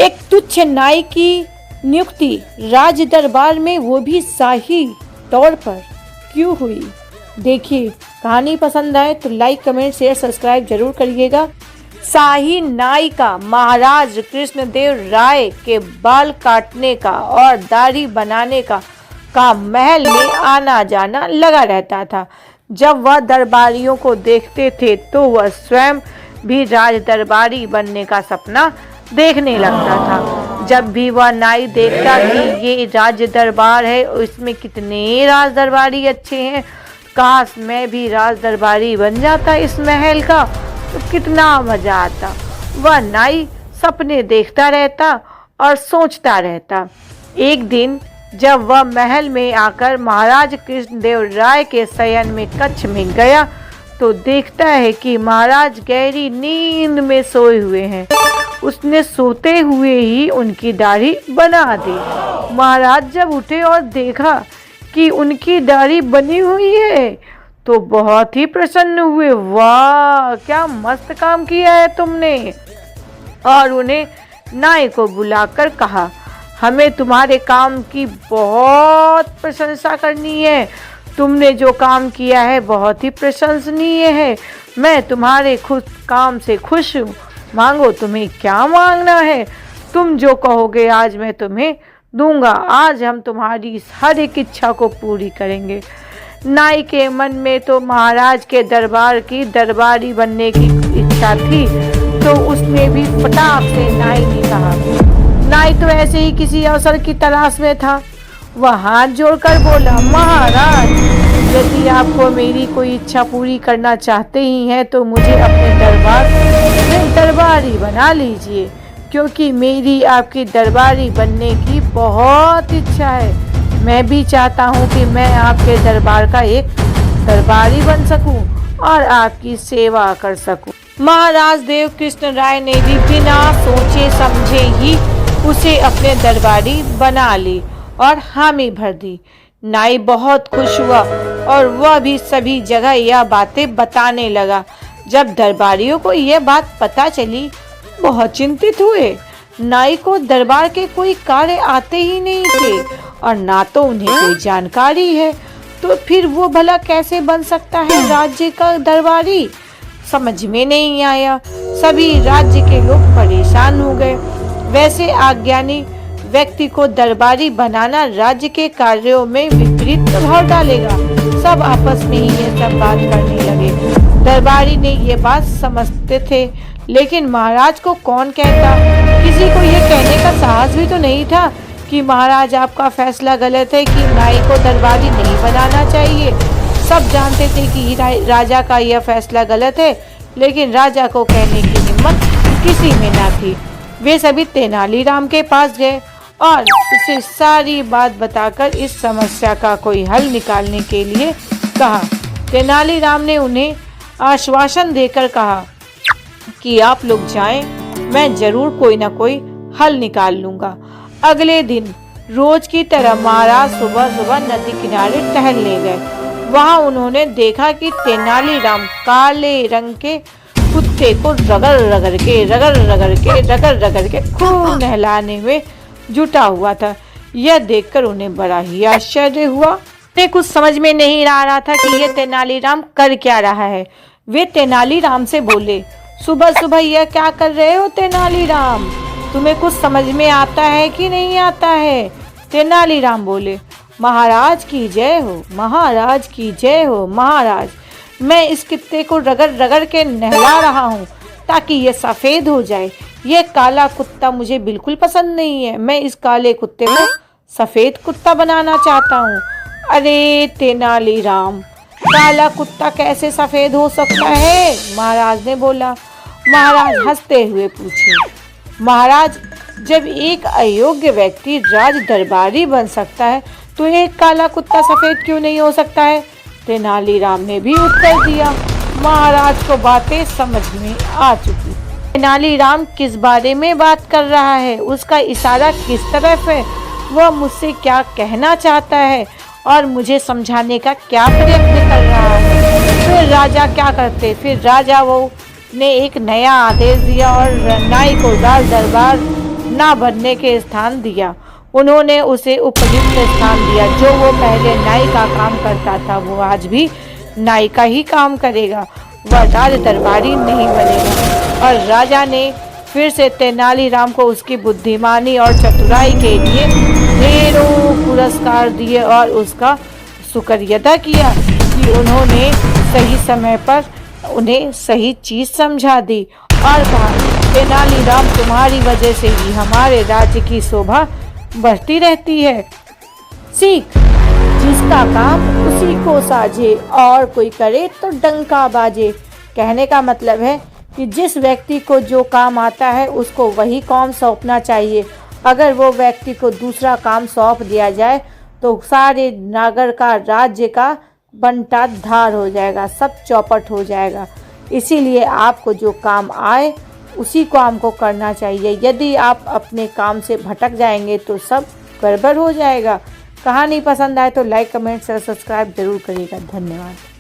एक तुच्छ नाई की नियुक्ति राज दरबार में, वो भी शाही तौर पर, क्यों हुई? देखिए, कहानी पसंद आए तो लाइक, कमेंट, शेयर, सब्सक्राइब जरूर करिएगा। शाही नाई का महाराज कृष्णदेव राय के बाल काटने का और दाढ़ी बनाने का महल में आना जाना लगा रहता था। जब वह दरबारियों को देखते थे तो वह स्वयं भी राज दरबारी बनने का सपना देखने लगता था। जब भी वह नाई देखता कि ये राज दरबार है, इसमें कितने राज दरबारी अच्छे हैं, काश मैं भी राज दरबारी बन जाता इस महल का, तो कितना मजा आता। वह नाई सपने देखता रहता और सोचता रहता। एक दिन जब वह महल में आकर महाराज कृष्णदेव राय के शयन में कक्ष में गया तो देखता है कि महाराज गहरी नींद में सोए हुए हैं। उसने सोते हुए ही उनकी दाढ़ी बना दी। महाराज जब उठे और देखा कि उनकी दाढ़ी बनी हुई है तो बहुत ही प्रसन्न हुए। वाह, क्या मस्त काम किया है तुमने। और उन्हें नाई को बुलाकर कहा, हमें तुम्हारे काम की बहुत प्रशंसा करनी है। तुमने जो काम किया है बहुत ही प्रशंसनीय है। मैं तुम्हारे काम से खुश हूँ। मांगो, तुम्हें क्या मांगना है? तुम जो कहोगे आज मैं तुम्हें दूंगा। आज हम तुम्हारी हर एक इच्छा को पूरी करेंगे। नाई के मन में तो महाराज के दरबार की दरबारी बनने की इच्छा थी, तो उसने भी फटाक से नाई ने कहा। नाई तो ऐसे ही किसी अवसर की तलाश में था। वह हाथ जोड़कर बोला, महाराज, यदि आपको मेरी कोई इच्छा पूरी करना चाहते ही हैं तो मुझे अपने दरबार में दरबारी बना लीजिए, क्योंकि मेरी आपकी दरबारी बनने की बहुत इच्छा है। मैं भी चाहता हूँ कि मैं आपके दरबार का एक दरबारी बन सकूं और आपकी सेवा कर सकूं। महाराज देव कृष्ण राय ने भी बिना सोचे समझे ही उसे अपने दरबारी बना ली और हामी भर दी। नाई बहुत खुश हुआ और वह भी सभी जगह यह बातें बताने लगा। जब दरबारियों को यह बात पता चली, बहुत चिंतित हुए। नाई को दरबार के कोई कार्य आते ही नहीं थे और ना तो उन्हें कोई जानकारी है, तो फिर वो भला कैसे बन सकता है राज्य का दरबारी? समझ में नहीं आया। सभी राज्य के लोग परेशान हो गए। वैसे अज्ञानी व्यक्ति को दरबारी बनाना राज्य के कार्यों में विपरीत प्रभाव डालेगा। सब आपस में ही ये सब बात करने लगे। दरबारी ने ये बात समझते थे, लेकिन महाराज को कौन कहता। किसी को ये कहने का साहस भी तो नहीं था कि महाराज आपका फैसला गलत है, कि नाई को दरबारी नहीं बनाना चाहिए। सब जानते थे कि राजा का यह फैसला गलत है, लेकिन राजा को कहने की हिम्मत किसी में ना थी। वे सभी तेनालीराम के पास गए और उसे सारी बात बताकर इस समस्या का कोई हल निकालने के लिए कहा। तेनालीराम ने उन्हें आश्वासन देकर कहा कि आप लोग जाएं, मैं जरूर कोई ना कोई हल निकाल लूंगा। अगले दिन रोज की तरह महाराज सुबह सुबह नदी किनारे टहलने गए। वहां उन्होंने देखा कि तेनालीराम काले रंग के कुत्ते को रगड़ रगड़ के खूब नहलाने में जुटा हुआ था। यह देखकर उन्हें बड़ा ही आश्चर्य हुआ। उन्हें कुछ समझ में नहीं आ रहा था कि यह तेनालीराम कर क्या रहा है। वे तेनालीराम से बोले, सुबह सुबह यह क्या कर रहे हो तेनालीराम? तुम्हें कुछ समझ में आता है कि नहीं आता है? तेनालीराम बोले, महाराज की जय हो, महाराज की जय हो। महाराज, मैं इस कुत्ते को रगड़ रगड़ के नहला रहा हूँ ताकि ये सफ़ेद हो जाए। ये काला कुत्ता मुझे बिल्कुल पसंद नहीं है। मैं इस काले कुत्ते को सफ़ेद कुत्ता बनाना चाहता हूँ। अरे तेनालीराम, काला कुत्ता कैसे सफ़ेद हो सकता है? महाराज ने बोला। महाराज हंसते हुए पूछे, महाराज, जब एक अयोग्य व्यक्ति राज दरबारी बन सकता है तो एक काला कुत्ता सफ़ेद क्यों नहीं हो सकता है? तेनालीराम ने भी उत्तर दिया। महाराज को बातें समझ में आ चुकी। तेनालीराम किस बारे में बात कर रहा है, उसका इशारा किस तरफ है, वह मुझसे क्या कहना चाहता है और मुझे समझाने का क्या प्रयत्न कर रहा है। फिर राजा क्या करते? फिर राजा वो ने एक नया आदेश दिया और नाई को राज दरबार ना बनने के स्थान दिया। उन्होंने उसे उपयुक्त स्थान दिया। जो वो पहले नाई का काम करता था वो आज भी नाई का ही काम करेगा। वह राज दरबारी नहीं बनेगा। और राजा ने फिर से तेनालीराम को उसकी बुद्धिमानी और चतुराई के लिए ढेरों पुरस्कार दिए और उसका शुक्रिया किया कि उन्होंने सही समय पर उन्हें सही चीज़ समझा दी। और कहा, तेनालीराम तुम्हारी वजह से ही हमारे राज्य की शोभा बढ़ती रहती है। सीख, जिसका काम उसी को साझे और कोई करे तो डंका बाजे। कहने का मतलब है कि जिस व्यक्ति को जो काम आता है उसको वही काम सौंपना चाहिए। अगर वो व्यक्ति को दूसरा काम सौंप दिया जाए तो सारे नगर का, राज्य का बंटा धार हो जाएगा, सब चौपट हो जाएगा। इसीलिए आपको जो काम आए उसी काम को करना चाहिए। यदि आप अपने काम से भटक जाएंगे तो सब गड़बड़ हो जाएगा। कहानी पसंद आए तो लाइक, कमेंट, शेयर, सब्सक्राइब जरूर करिएगा। धन्यवाद।